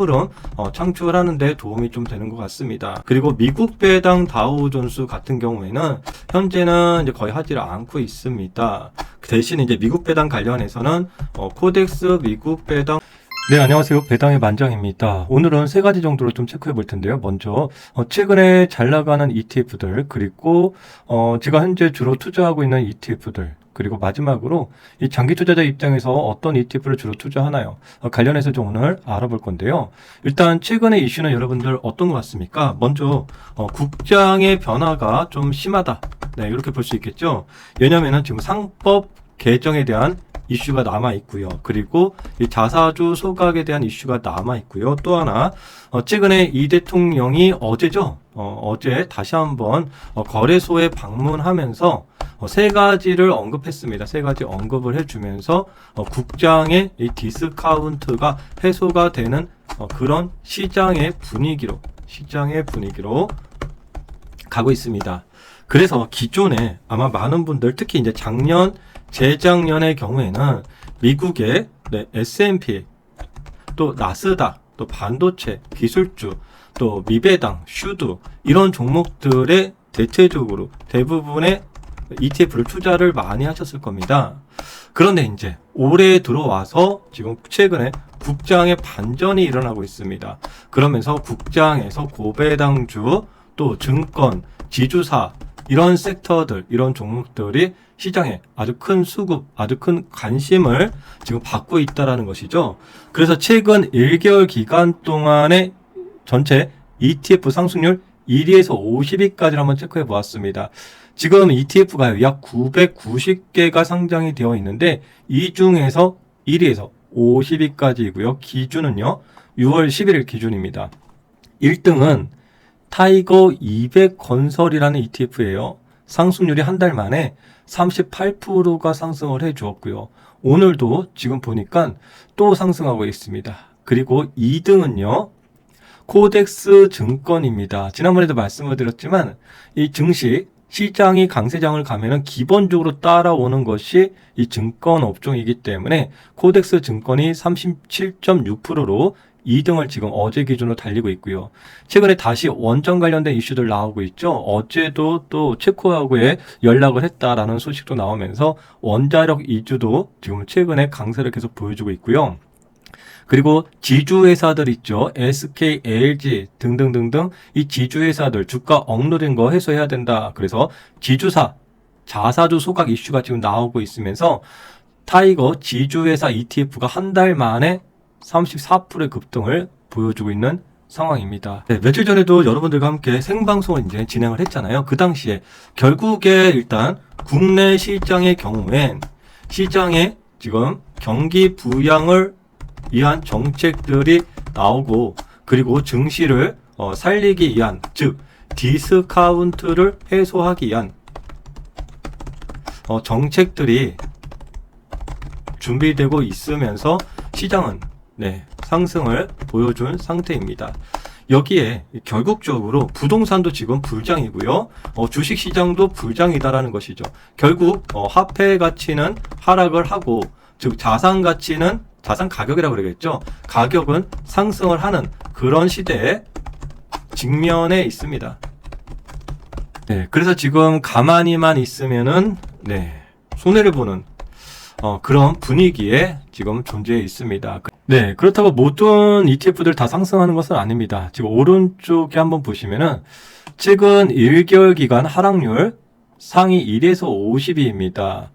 흐름 창출하는 데 도움이 좀 되는 것 같습니다. 그리고 미국 배당 다우존스 같은 경우에는 현재는 이제 거의 하지를 않고 있습니다. 대신 이제 미국 배당 관련해서는 코덱스 미국 배당. 네, 안녕하세요. 배당의 만장입니다. 오늘은 세 가지 정도로 좀 체크해 볼 텐데요. 먼저 최근에 잘 나가는 ETF들, 그리고 제가 현재 주로 투자하고 있는 ETF들, 그리고 마지막으로 이 장기 투자자 입장에서 어떤 ETF를 주로 투자하나요? 관련해서 좀 오늘 알아볼 건데요. 일단 최근의 이슈는 여러분들 어떤 것 같습니까? 먼저 국장의 변화가 좀 심하다. 네, 이렇게 볼 수 있겠죠. 왜냐하면 지금 상법 개정에 대한 이슈가 남아 있고요. 그리고 이 자사주 소각에 대한 이슈가 남아 있고요. 또 하나 최근에 이 대통령이 어제죠. 어제 다시 한번 거래소에 방문하면서 세 가지를 언급했습니다. 세 가지 언급을 해주면서 국장의 이 디스카운트가 해소가 되는 그런 시장의 분위기로 가고 있습니다. 그래서 기존에 아마 많은 분들, 특히 이제 재작년의 경우에는 미국의 S&P, 또 나스닥, 또 반도체, 기술주, 또 미배당, 슈드 이런 종목들의 대체적으로 대부분의 ETF를 투자를 많이 하셨을 겁니다. 그런데 이제 올해 들어와서 지금 최근에 국장의 반전이 일어나고 있습니다. 그러면서 국장에서 고배당주, 또 증권, 지주사 이런 섹터들, 이런 종목들이 시장에 아주 큰 수급, 아주 큰 관심을 지금 받고 있다라는 것이죠. 그래서 최근 1개월 기간 동안의 전체 ETF 상승률 1위에서 50위까지를 한번 체크해 보았습니다. 지금 ETF가 약 990개가 상장이 되어 있는데 이 중에서 1위에서 50위까지이고요. 기준은요. 6월 11일 기준입니다. 1등은 타이거 200 건설이라는 ETF예요. 상승률이 한 달 만에 38%가 상승을 해 주었고요. 오늘도 지금 보니까 또 상승하고 있습니다. 그리고 2등은요. 코덱스 증권입니다. 지난번에도 말씀을 드렸지만 이 증시 시장이 강세장을 가면은 기본적으로 따라오는 것이 이 증권 업종이기 때문에 코덱스 증권이 37.6%로 2등을 지금 어제 기준으로 달리고 있고요. 최근에 다시 원전 관련된 이슈들 나오고 있죠. 어제도 또 체코하고의 연락을 했다라는 소식도 나오면서 원자력 이주도 지금 최근에 강세를 계속 보여주고 있고요. 그리고 지주회사들 있죠. SK, LG 등등등등 이 지주회사들 주가 억누른 거 해소해야 된다. 그래서 지주사, 자사주 소각 이슈가 지금 나오고 있으면서 타이거 지주회사 ETF가 한 달 만에 34%의 급등을 보여주고 있는 상황입니다. 네, 며칠 전에도 여러분들과 함께 생방송을 이제 진행을 했잖아요. 그 당시에 결국에 일단 국내 시장의 경우엔 시장에 지금 경기 부양을 위한 정책들이 나오고 그리고 증시를 살리기 위한, 즉 디스카운트를 해소하기 위한 정책들이 준비되고 있으면서 시장은 상승을 보여준 상태입니다. 여기에 결국적으로 부동산도 지금 불장이고요. 주식시장도 불장이다라는 것이죠. 결국 화폐 가치는 하락을 하고, 즉 자산 가치는, 자산 가격이라고 그러겠죠. 가격은 상승을 하는 그런 시대에 직면해 있습니다. 그래서 지금 가만히만 있으면은 손해를 보는 그런 분위기에 지금 존재해 있습니다. 그렇다고 모든 ETF들 다 상승하는 것은 아닙니다. 지금 오른쪽에 한번 보시면은 최근 1개월 기간 하락률 상위 1에서 50위입니다.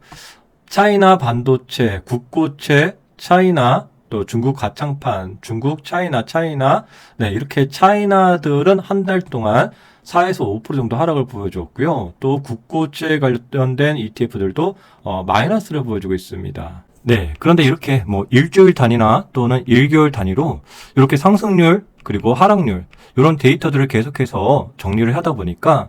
차이나 반도체, 국고체, 차이나, 또 중국 가창판, 중국, 차이나, 이렇게 차이나들은 한 달 동안 4에서 5% 정도 하락을 보여줬고요. 또 국고체 관련된 ETF들도 마이너스를 보여주고 있습니다. 그런데 이렇게 일주일 단위나 또는 1개월 단위로 이렇게 상승률 그리고 하락률 이런 데이터들을 계속해서 정리를 하다 보니까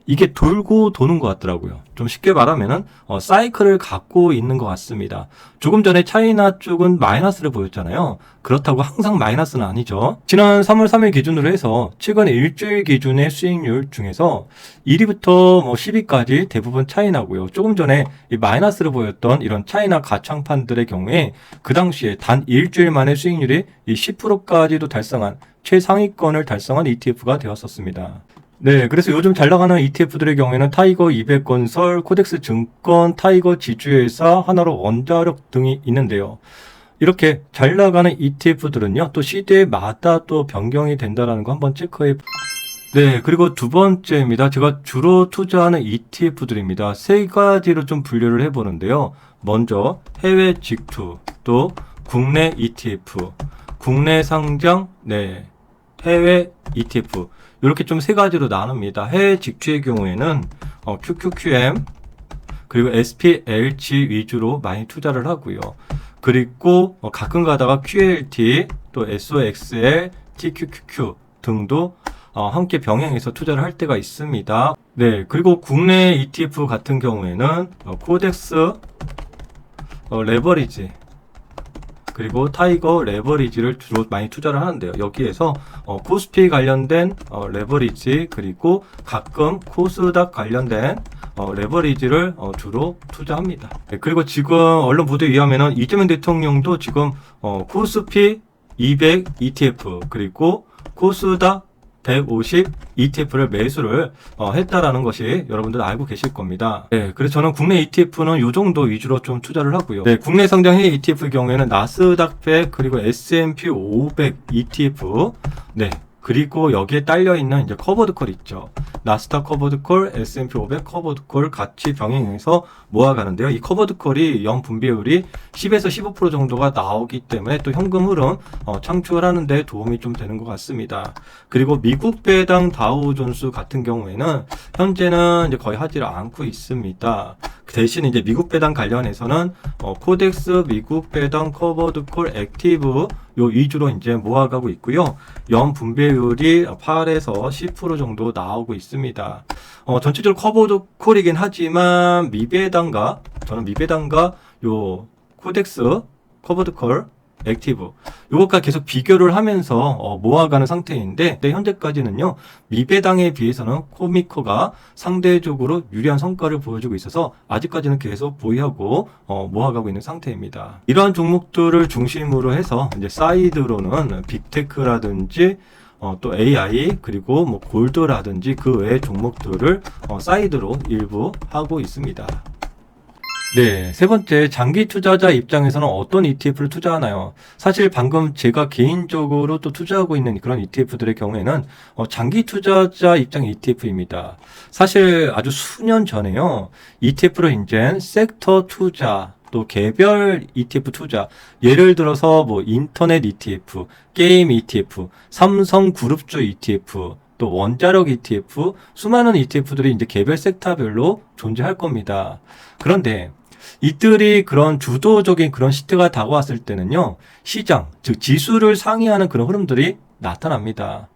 이게 돌고 도는 것 같더라고요. 좀 쉽게 말하면은 사이클을 갖고 있는 것 같습니다. 조금 전에 차이나 쪽은 마이너스를 보였잖아요. 그렇다고 항상 마이너스는 아니죠. 지난 3월 3일 기준으로 해서 최근 일주일 기준의 수익률 중에서 1위부터 10위까지 대부분 차이 나고요. 조금 전에 이 마이너스를 보였던 이런 차이나 가창판들의 경우에 그 당시에 단 일주일 만에 수익률이 이 10%까지도 달성한 최상위권을 달성한 ETF가 되었었습니다. 네, 그래서 요즘 잘 나가는 ETF들의 경우에는 타이거 200건설, 코덱스 증권, 타이거 지주회사, 하나로 원자력 등이 있는데요. 이렇게 잘 나가는 ETF들은요, 또 시대마다 또 변경이 된다는 거 한번 체크해. 네, 그리고 두 번째입니다. 제가 주로 투자하는 ETF들입니다. 세 가지로 좀 분류를 해보는데요. 먼저 해외 직투, 또 국내 ETF, 국내 상장, 네, 해외 ETF. 이렇게 좀 세 가지로 나눕니다. 해외 직주의 경우에는 QQQM 그리고 SPLG 위주로 많이 투자를 하고요. 그리고 가끔 가다가 QLT 또 SOXL, TQQQ 등도 함께 병행해서 투자를 할 때가 있습니다. 네, 그리고 국내 ETF 같은 경우에는 코덱스 레버리지 그리고 타이거 레버리지를 주로 많이 투자를 하는데요. 여기에서 코스피 관련된 레버리지 그리고 가끔 코스닥 관련된 레버리지를 주로 투자합니다. 네, 그리고 지금 언론 보도에 의하면 이재명 대통령도 지금 코스피 200 ETF 그리고 코스닥 150 ETF를 매수를 했다라는 것이 여러분들 알고 계실 겁니다. 네, 그래서 저는 국내 ETF는 이 정도 위주로 좀 투자를 하고요. 네, 국내 상장 해외 ETF의 경우에는 나스닥 100 그리고 S&P 500 ETF, 네, 그리고 여기에 딸려 있는 이제 커버드콜 있죠. 나스닥 커버드콜, S&P 500 커버드콜 같이 병행해서 모아가는데요. 이 커버드콜이 연 분배율이 10에서 15% 정도가 나오기 때문에 또 현금 흐름 창출하는 데 도움이 좀 되는 것 같습니다. 그리고 미국 배당 다우존스 같은 경우에는 현재는 이제 거의 하지를 않고 있습니다. 대신 이제 미국 배당 관련해서는 코덱스 미국 배당 커버드콜 액티브 요 위주로 이제 모아가고 있고요. 연 분배율이 8에서 10% 정도 나오고 있습니다. 전체적으로 커버드콜이긴 하지만 저는 미배당과 요 코덱스 커버드콜 액티브 요것과 계속 비교를 하면서 모아가는 상태인데 현재까지는요 미배당에 비해서는 코미코가 상대적으로 유리한 성과를 보여주고 있어서 아직까지는 계속 보유하고 모아가고 있는 상태입니다. 이러한 종목들을 중심으로 해서 이제 사이드로는 빅테크라든지 또 AI 그리고 뭐 골드라든지 그 외의 종목들을 사이드로 일부 하고 있습니다. 네, 세 번째, 장기 투자자 입장에서는 어떤 ETF를 투자하나요? 사실 방금 제가 개인적으로 또 투자하고 있는 그런 ETF들의 경우에는 장기 투자자 입장 ETF입니다. 사실 아주 수년 전에요, ETF로 이제 섹터 투자, 또 개별 ETF 투자, 예를 들어서 뭐 인터넷 ETF, 게임 ETF, 삼성그룹주 ETF, 또 원자력 ETF, 수많은 ETF들이 이제 개별 섹터별로 존재할 겁니다. 그런데 이들이 그런 주도적인 그런 시대가 다가왔을 때는요, 시장, 즉 지수를 상회하는 그런 흐름들이 나타납니다.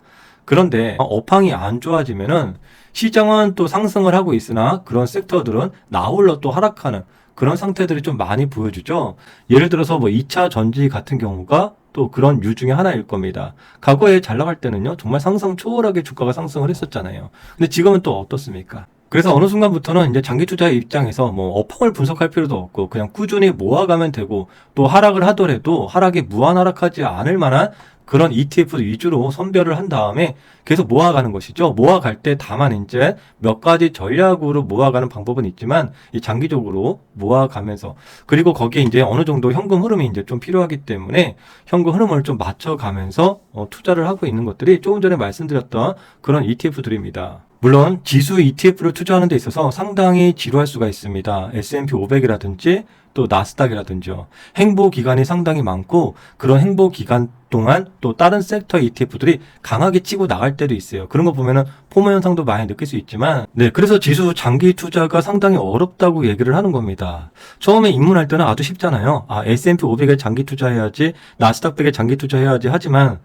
그런데 업황이 안 좋아지면은 시장은 또 상승을 하고 있으나 그런 섹터들은 나홀로 또 하락하는 그런 상태들이 좀 많이 보여주죠. 예를 들어서 뭐 2차 전지 같은 경우가 또 그런 유 중에 하나일 겁니다. 과거에 잘 나갈 때는요, 정말 상상 초월하게 주가가 상승을 했었잖아요. 근데 지금은 또 어떻습니까? 그래서 어느 순간부터는 이제 장기 투자의 입장에서 뭐 업황을 분석할 필요도 없고 그냥 꾸준히 모아가면 되고, 또 하락을 하더라도 하락이 무한 하락하지 않을 만한 그런 ETF 위주로 선별을 한 다음에 계속 모아가는 것이죠. 모아갈 때 다만 이제 몇 가지 전략으로 모아가는 방법은 있지만 이 장기적으로 모아가면서, 그리고 거기에 이제 어느 정도 현금 흐름이 이제 좀 필요하기 때문에 현금 흐름을 좀 맞춰가면서 투자를 하고 있는 것들이 조금 전에 말씀드렸던 그런 ETF들입니다. 물론 지수 ETF를 투자하는 데 있어서 상당히 지루할 수가 있습니다. S&P 500이라든지 또 나스닥이라든지요. 행보 기간이 상당히 많고 그런 행보 기간 동안 또 다른 섹터 ETF들이 강하게 치고 나갈 때도 있어요. 그런 거 보면은 포모 현상도 많이 느낄 수 있지만, 네, 그래서 지수 장기 투자가 상당히 어렵다고 얘기를 하는 겁니다. 처음에 입문할 때는 아주 쉽잖아요. S&P 500에 장기 투자해야지, 나스닥 100에 장기 투자해야지 하지만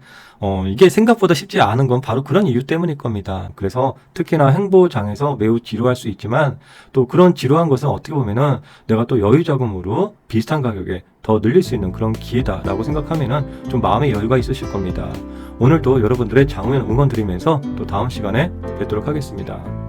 이게 생각보다 쉽지 않은 건 바로 그런 이유 때문일 겁니다. 그래서 특히나 행보장에서 매우 지루할 수 있지만 또 그런 지루한 것은 어떻게 보면은 내가 또 여유 자금으로 비슷한 가격에 더 늘릴 수 있는 그런 기회다라고 생각하면은 좀 마음의 여유가 있으실 겁니다. 오늘도 여러분들의 장우연 응원 드리면서 또 다음 시간에 뵙도록 하겠습니다.